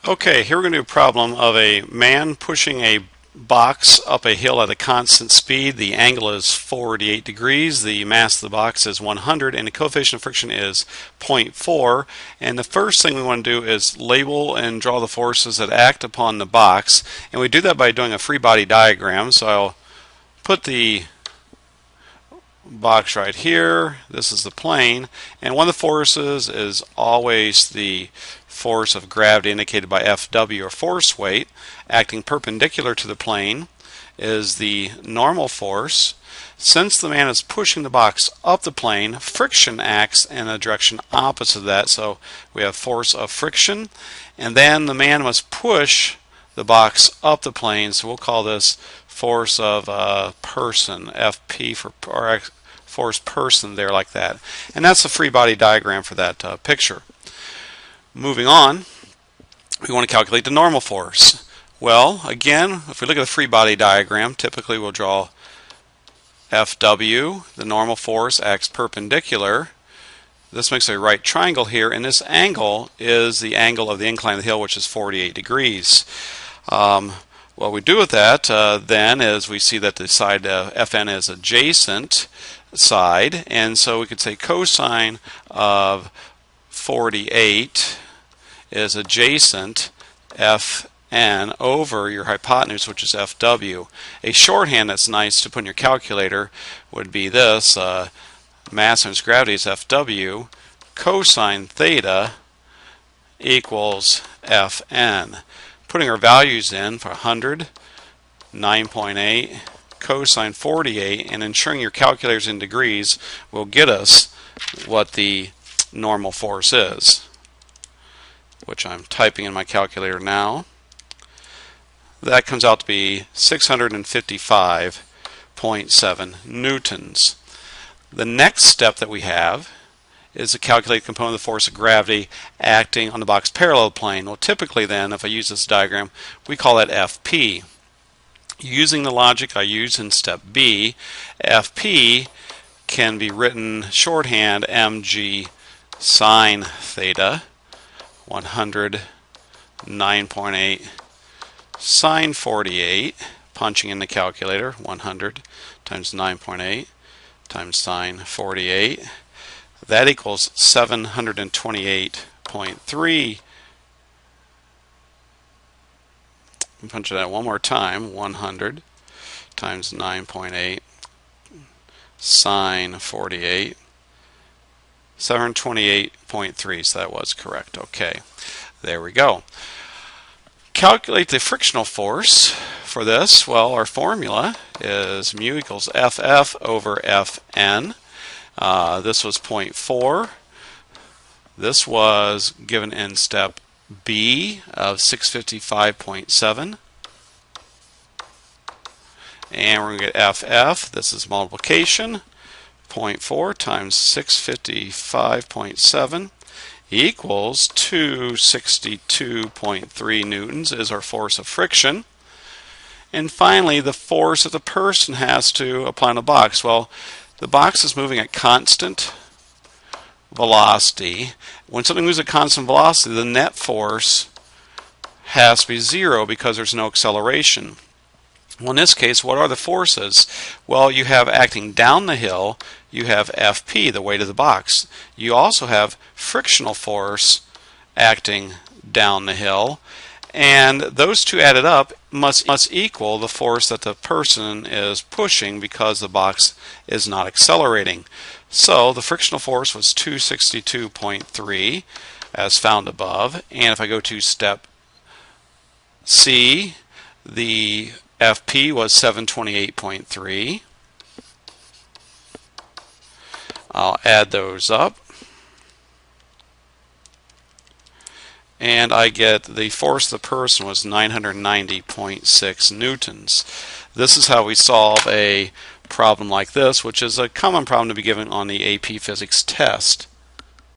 Okay, here we're going to do a problem of a man pushing a box up a hill at a constant speed. The angle is 48 degrees, the mass of the box is 100, and the coefficient of friction is 0.4. And the first thing we want to do is label and draw the forces that act upon the box. And we do that by doing a free body diagram. So I'll put the box right here. This is the plane, and one of the forces is always the force of gravity indicated by Fw, or force weight. Acting perpendicular to the plane is the normal force. Since the man is pushing the box up the plane, friction acts in a direction opposite of that, so we have force of friction, and then the man must push the box up the plane, so we'll call this force of person, Fp, or force person there, like that. And that's the free body diagram for that picture. Moving on, we want to calculate the normal force. Well, again, if we look at the free body diagram, typically we'll draw Fw, the normal force, acts perpendicular. This makes a right triangle here, and this angle is the angle of the incline of the hill, which is 48 degrees. What we do with that then is we see that the side Fn is adjacent side, and so we could say cosine of 48 is adjacent Fn over your hypotenuse, which is Fw. A shorthand that's nice to put in your calculator would be this: mass times gravity is Fw, cosine theta equals Fn. Putting our values in for 100, 9.8, cosine 48, and ensuring your calculator's in degrees will get us what the normal force is, which I'm typing in my calculator now. That comes out to be 655.7 newtons. The next step that we have is to calculate the component of the force of gravity acting on the box parallel plane. Well, typically then, if I use this diagram, we call that Fp. Using the logic I used in step B, Fp can be written shorthand mg sine theta, 109.8 sine 48, punching in the calculator, 100 times 9.8 times sine 48. That equals 728.3. Punch that one more time, 100 times 9.8 sine 48, 728.3, so that was correct. Okay, there we go. Calculate the frictional force for this. Well, our formula is mu equals Ff over Fn. This was 0.4. This was given in step B of 655.7. And we're going to get FF. This is multiplication. 0.4 times 655.7 equals 262.3 newtons is our force of friction. And finally, the force that the person has to apply on the box. Well, the box is moving at constant velocity. When something moves at constant velocity, the net force has to be zero because there's no acceleration. Well, in this case, what are the forces? Well, you have acting down the hill, you have Fp, the weight of the box. You also have frictional force acting down the hill, and those two added up must equal the force that the person is pushing because the box is not accelerating. So the frictional force was 262.3 as found above, and if I go to step C, the Fp was 728.3. I'll add those up, and I get the force of the person was 990.6 newtons. This is how we solve a problem like this, which is a common problem to be given on the AP Physics test.